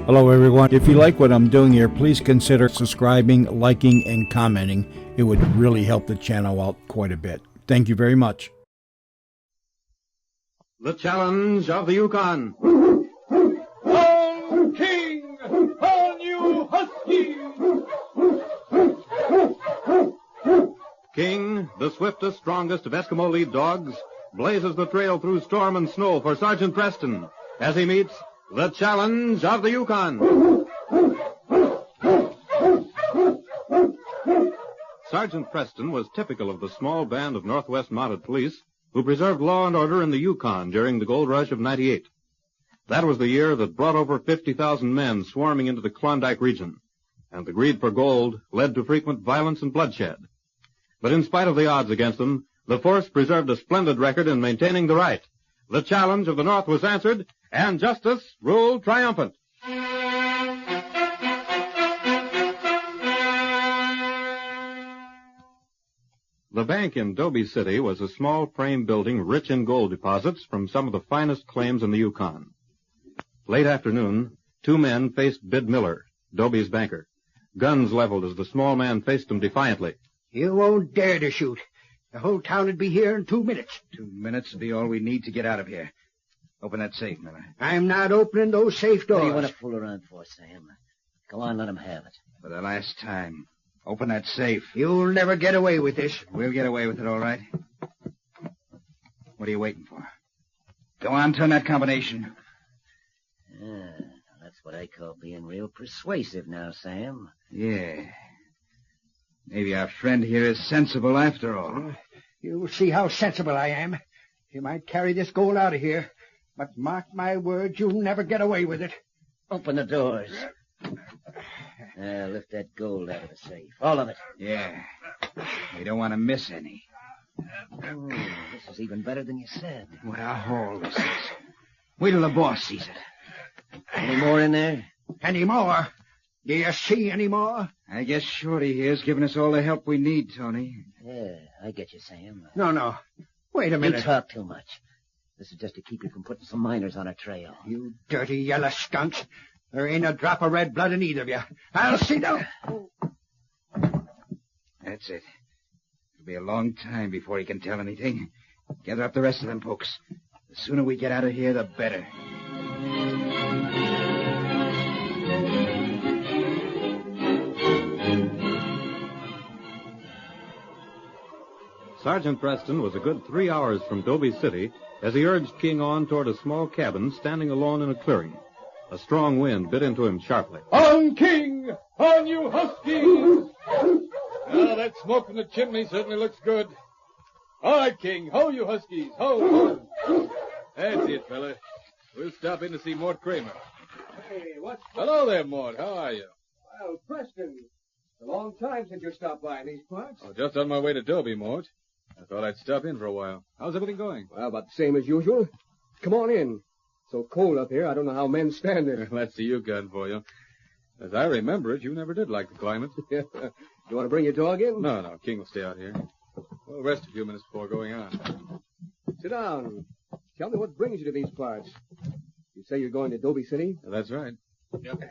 Hello, everyone. If you like what I'm doing here, please consider subscribing, liking, and commenting. It would really help the channel out quite a bit. Thank you very much. The challenge of the Yukon. On King! On you Huskies! King, the swiftest, strongest of Eskimo lead dogs, blazes the trail through storm and snow for Sergeant Preston as he meets the challenge of the Yukon. Sergeant Preston was typical of the small band of Northwest Mounted Police who preserved law and order in the Yukon during the gold rush of '98. That was the year that brought over 50,000 men swarming into the Klondike region, and the greed for gold led to frequent violence and bloodshed. But in spite of the odds against them, the force preserved a splendid record in maintaining the right. The challenge of the North was answered, and justice ruled triumphant. The bank in Dobie City was a small frame building rich in gold deposits from some of the finest claims in the Yukon. Late afternoon, two men faced Bid Miller, Dobie's banker. Guns leveled as the small man faced them defiantly. You won't dare to shoot. The whole town would be here in 2 minutes. 2 minutes will be all we need to get out of here. Open that safe, Miller. I'm not opening those safe doors. What do you want to fool around for, Sam? Go on, let him have it. For the last time. Open that safe. You'll never get away with this. We'll get away with it, all right. What are you waiting for? Go on, turn that combination. That's what I call being real persuasive now, Sam. Yeah. Maybe our friend here is sensible after all. You'll see how sensible I am. You might carry this gold out of here, but mark my words, you'll never get away with it. Open the doors. Lift that gold out of the safe. All of it. Yeah. We don't want to miss any. This is even better than you said. What a haul this is. Wait till the boss sees it. Any more in there? Any more? Do you see any more? I guess Shorty here's giving us all the help we need, Tony. Yeah, I get you, Sam. No. Wait a minute. You talk too much. This is just to keep you from putting some miners on our trail. You dirty yellow skunks. There ain't a drop of red blood in either of you. I'll see them. That's it. It'll be a long time before he can tell anything. Gather up the rest of them folks. The sooner we get out of here, the better. Sergeant Preston was a good 3 hours from Dobie City as he urged King on toward a small cabin standing alone in a clearing. A strong wind bit into him sharply. On King! On you Huskies! That smoke from the chimney certainly looks good. All right, King. Ho, you Huskies. Ho. That's it, fella. We'll stop in to see Mort Kramer. Hey, what's... Hello there, Mort. How are you? Well, Preston, it's a long time since you stopped by in these parts. Oh, just on my way to Dobie, Mort. I thought I'd stop in for a while. How's everything going? Well, about the same as usual. Come on in. So cold up here, I don't know how men stand it. That's the Yukon for you. As I remember it, you never did like the climate. You want to bring your dog in? No. King will stay out here. We'll rest a few minutes before going on. Sit down. Tell me what brings you to these parts. You say you're going to Dobie City? That's right. Yep.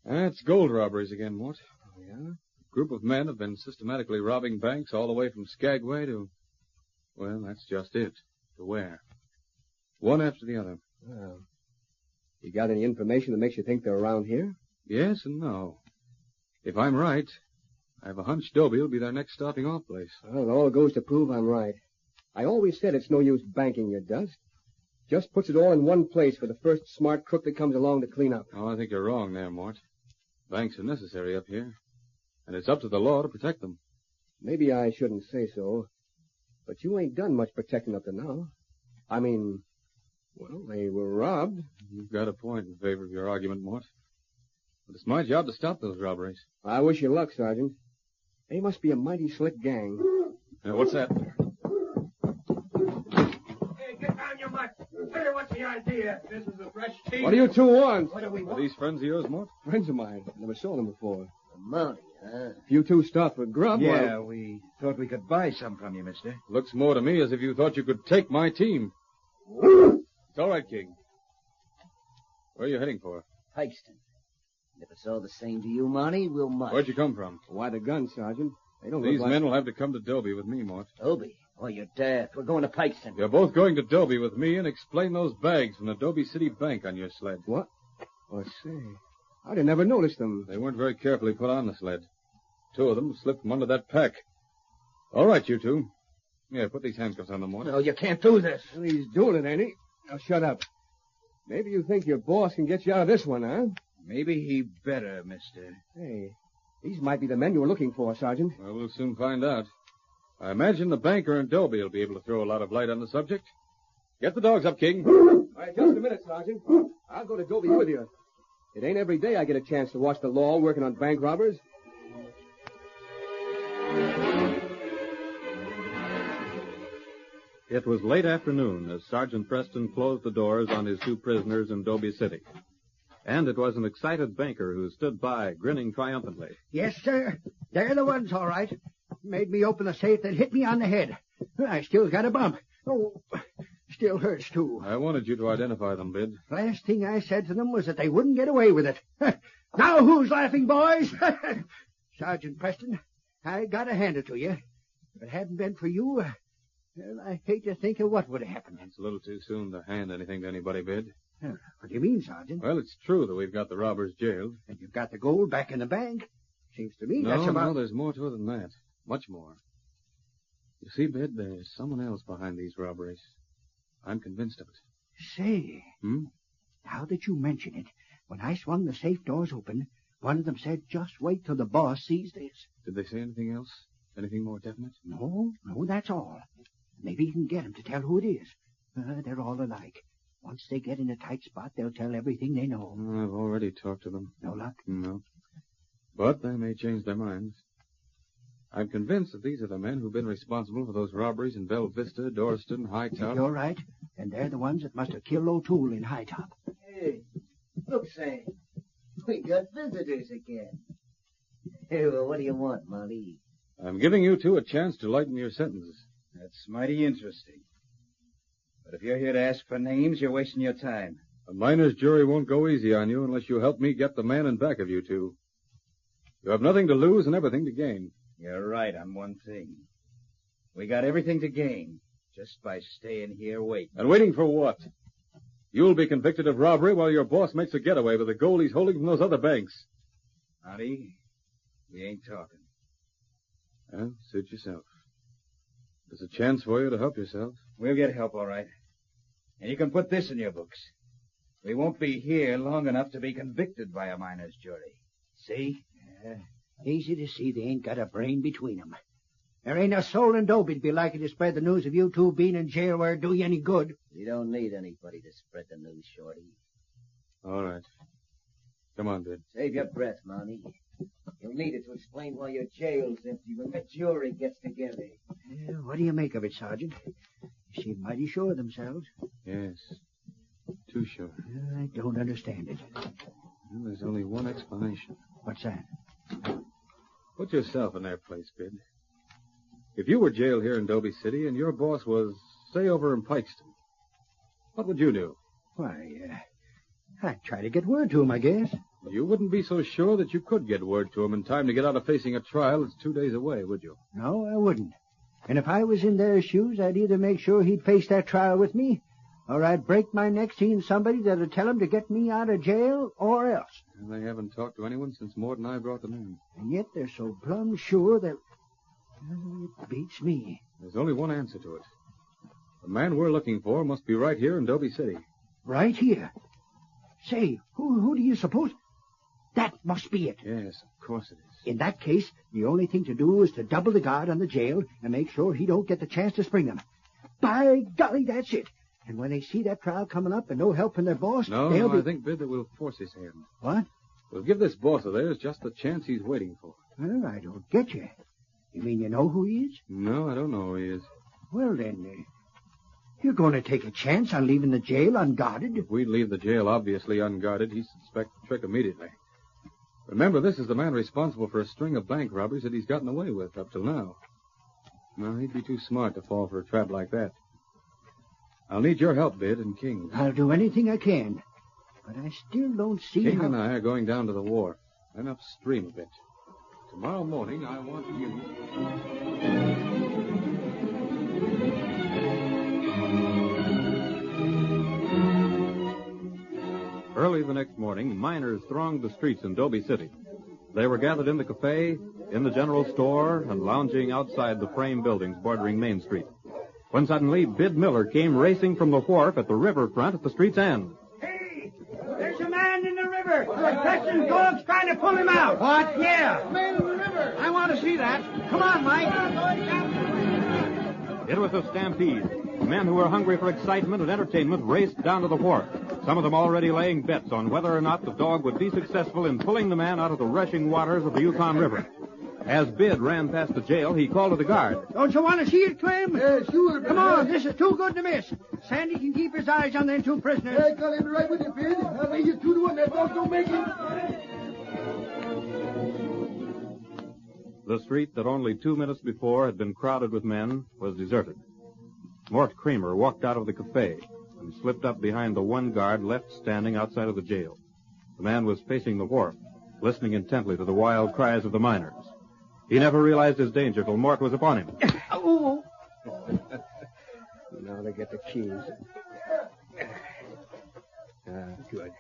That's gold robberies again, Mort. Oh, yeah? A group of men have been systematically robbing banks all the way from Skagway to... Well, that's just it. To where? One after the other. Well, you got any information that makes you think they're around here? Yes and no. If I'm right, I have a hunch Dobie will be their next stopping off place. Well, it all goes to prove I'm right. I always said it's no use banking your dust. Just puts it all in one place for the first smart crook that comes along to clean up. Oh, I think you're wrong there, Mort. Banks are necessary up here. And it's up to the law to protect them. Maybe I shouldn't say so. But you ain't done much protecting up to now. I mean, well, they were robbed. You've got a point in favor of your argument, Mort. But it's my job to stop those robberies. I wish you luck, Sergeant. They must be a mighty slick gang. What's that? Hey, get down your mutt. Hey, what's the idea? This is a fresh team. What do you two want? What do we Are want? these friends of yours, Mort? Friends of mine. Never saw them before. A Mountie, huh? If you two stop for grub, Yeah, well... we thought we could buy some from you, mister. Looks more to me as if you thought you could take my team. It's all right, King. Where are you heading for? Pikeston. And if it's all the same to you, Monty, we'll march. Where'd you come from? Why the gun, Sergeant? They don't These look like... men will have to come to Dobie with me, Mort. Dobie? Oh, you're daft. We're going to Pikeston. You're both going to Dobie with me and explain those bags from the Dobie City Bank on your sled. What? Oh, say. I'd have never noticed them. They weren't very carefully put on the sled. 2 of them slipped from under that pack. All right, you two. Yeah, put these handcuffs on them, Mort. No, you can't do this. Well, he's doing it, ain't he? Now, shut up. Maybe you think your boss can get you out of this one, huh? Maybe he better, mister. Hey, these might be the men you were looking for, Sergeant. Well, we'll soon find out. I imagine the banker and Dobie will be able to throw a lot of light on the subject. Get the dogs up, King. All right, just a minute, Sergeant. I'll go to Dobie with you. It ain't every day I get a chance to watch the law working on bank robbers. It was late afternoon as Sergeant Preston closed the doors on his 2 prisoners in Dobie City. And it was an excited banker who stood by, grinning triumphantly. Yes, sir. They're the ones, all right. Made me open the safe that hit me on the head. I still got a bump. Oh, still hurts, too. I wanted you to identify them, Bid. Last thing I said to them was that they wouldn't get away with it. Now who's laughing, boys? Sergeant Preston, I gotta hand it to you. If it hadn't been for you, well, I hate to think of what would have happened. It's a little too soon to hand anything to anybody, Bid. What do you mean, Sergeant? Well, it's true that we've got the robbers jailed. And you've got the gold back in the bank. Seems to me that's about... No, there's more to it than that. Much more. You see, Bid, there's someone else behind these robberies. I'm convinced of it. Say, Hmm? now that you mention it, when I swung the safe doors open, one of them said, just wait till the boss sees this. Did they say anything else? Anything more definite? No, that's all. Maybe you can get them to tell who it is. They're all alike. Once they get in a tight spot, they'll tell everything they know. I've already talked to them. No luck? No. But they may change their minds. I'm convinced that these are the men who've been responsible for those robberies in Belle Vista, Dorston, High Top. You're right. And they're the ones that must have killed O'Toole in High Top. Hey, look, Sam. We got visitors again. Hey, well, what do you want, Monty? I'm giving you two a chance to lighten your sentences. That's mighty interesting. But if you're here to ask for names, you're wasting your time. A miner's jury won't go easy on you unless you help me get the man in back of you two. You have nothing to lose and everything to gain. You're right on one thing. We got everything to gain just by staying here waiting. And waiting for what? You'll be convicted of robbery while your boss makes a getaway with the gold he's holding from those other banks. Honey, we ain't talking. Well, suit yourself. There's a chance for you to help yourself. We'll get help, all right. And you can put this in your books. We won't be here long enough to be convicted by a miner's jury. See? Easy to see they ain't got a brain between them. There ain't a soul in Dobie to be likely to spread the news of you two being in jail where it do you any good. You don't need anybody to spread the news, Shorty. All right. Come on, Bid. Save your breath, Monty. You'll need it to explain why your jail's empty when the jury gets together. What do you make of it, Sergeant? You seem mighty sure of themselves. Yes. Too sure. I don't understand it. Well, there's only one explanation. What's that? Put yourself in their place, Bid. If you were jailed here in Dobie City and your boss was, say, over in Pikeston, what would you do? Why, I'd try to get word to him, I guess. You wouldn't be so sure that you could get word to him in time to get out of facing a trial that's 2 days away, would you? No, I wouldn't. And if I was in their shoes, I'd either make sure he'd face that trial with me, or I'd break my neck seeing somebody that'd tell him to get me out of jail, or else. And they haven't talked to anyone since Mort and I brought them in. And yet they're so plumb sure that... it beats me. There's only one answer to it. The man we're looking for must be right here in Dobie City. Right here? Say, who do you suppose? That must be it. Yes, of course it is. In that case, the only thing to do is to double the guard on the jail and make sure he don't get the chance to spring them. By golly, that's it. And when they see that trial coming up and no help from their boss, they'll be... I think, Bid, that we'll force his hand. What? We'll give this boss of theirs just the chance he's waiting for. Well, I don't get you. You mean you know who he is? No, I don't know who he is. Well, then, you're going to take a chance on leaving the jail unguarded? If we'd leave the jail obviously unguarded, he'd suspect the trick immediately. Remember, this is the man responsible for a string of bank robberies that he's gotten away with up till now. No, he'd be too smart to fall for a trap like that. I'll need your help, Bid, and King. I'll do anything I can. But I still don't see King how... and I are going down to the wharf, then upstream a bit. Tomorrow morning, I want you... Early the next morning, miners thronged the streets in Dobie City. They were gathered in the cafe, in the general store, and lounging outside the frame buildings bordering Main Street. When suddenly, Bid Miller came racing from the wharf at the riverfront at the street's end. Hey! There's a man in the river! Preston's dog's trying to pull him out! What? Yeah! Man in the river! I want to see that. Come on, Mike. It was a stampede. Men who were hungry for excitement and entertainment raced down to the wharf, some of them already laying bets on whether or not the dog would be successful in pulling the man out of the rushing waters of the Yukon River. As Bid ran past the jail, he called to the guard. Don't you want to see it, Clem? Yeah, sure. Come on, this is too good to miss. Sandy can keep his eyes on them two prisoners. I got him right with you, Bid. I'll lay you 2-1. That dog don't make it. The street that only 2 minutes before had been crowded with men was deserted. Mort Kramer walked out of the cafe and slipped up behind the one guard left standing outside of the jail. The man was facing the wharf, listening intently to the wild cries of the miners. He never realized his danger till Mort was upon him. Oh. Now they get the keys. Good.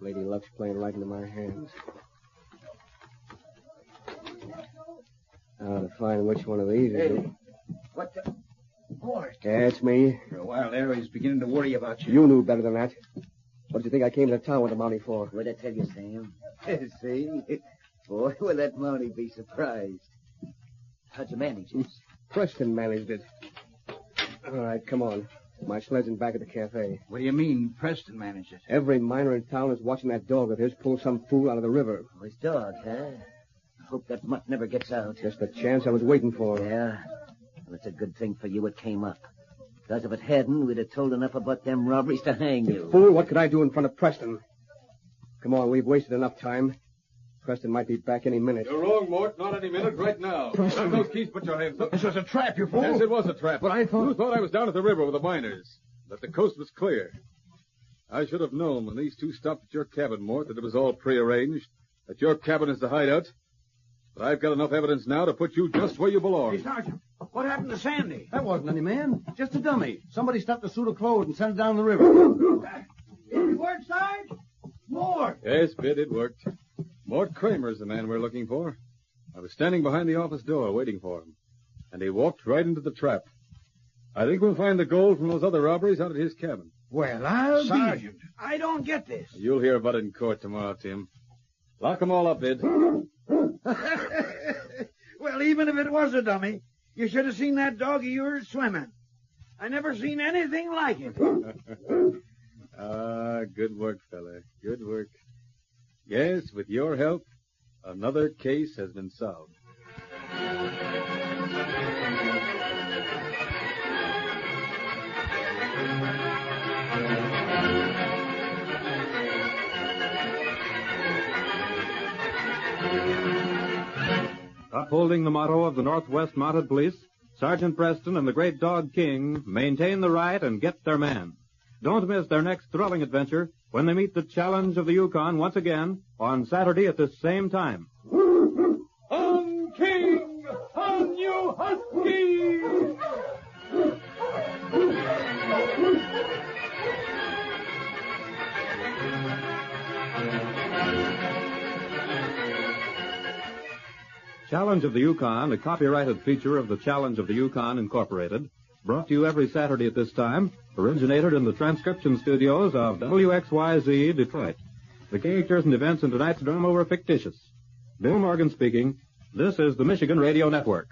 Lady Luck's playing right into my hands. Now to find which one of these is it. What the... Mort. Yeah, it's me. For a while there, I was beginning to worry about you. You knew better than that. What did you think I came to town with the Mountie for? What'd I tell you, Sam? See? Boy, will that Mountie be surprised. How'd you manage this? Preston managed it. All right, come on. My sled's in back of the cafe. What do you mean, Preston managed it? Every miner in town is watching that dog of his pull some fool out of the river. Oh, his dog, huh? I hope that mutt never gets out. Just the chance I was waiting for. Yeah? Well, it's a good thing for you it came up. Because if it hadn't, we'd have told enough about them robberies to hang you. Fool, what could I do in front of Preston? Come on, we've wasted enough time. Preston might be back any minute. You're wrong, Mort. Not any minute. Right now. Have those keys. Put your hands up. This was a trap, you fool. Yes, it was a trap. But I thought... You thought I was down at the river with the miners, that the coast was clear. I should have known when these two stopped at your cabin, Mort, that it was all prearranged, that your cabin is the hideout. But I've got enough evidence now to put you just where you belong. Hey, Sergeant, what happened to Sandy? That wasn't any man. Just a dummy. Somebody stuffed a suit of clothes and sent it down the river. It worked, Sarge? More. Yes, Bid, it worked. Mort Kramer's the man we're looking for. I was standing behind the office door waiting for him, and he walked right into the trap. I think we'll find the gold from those other robberies out at his cabin. Well, I'll Sergeant. I don't get this. You'll hear about it in court tomorrow, Tim. Lock 'em all up, Bid. Well, even if it was a dummy, you should have seen that dog of yours swimming. I never seen anything like it. Good work, fella. Good work. Yes, with your help, another case has been solved. Upholding the motto of the Northwest Mounted Police, Sergeant Preston and the great dog King maintain the right and get their man. Don't miss their next thrilling adventure when they meet the challenge of the Yukon once again on Saturday at this same time. On King! On you Huskies! Challenge of the Yukon, a copyrighted feature of the Challenge of the Yukon Incorporated, brought to you every Saturday at this time, originated in the transcription studios of WXYZ Detroit. The characters and events in tonight's drama were fictitious. Bill Morgan speaking. This is the Michigan Radio Network.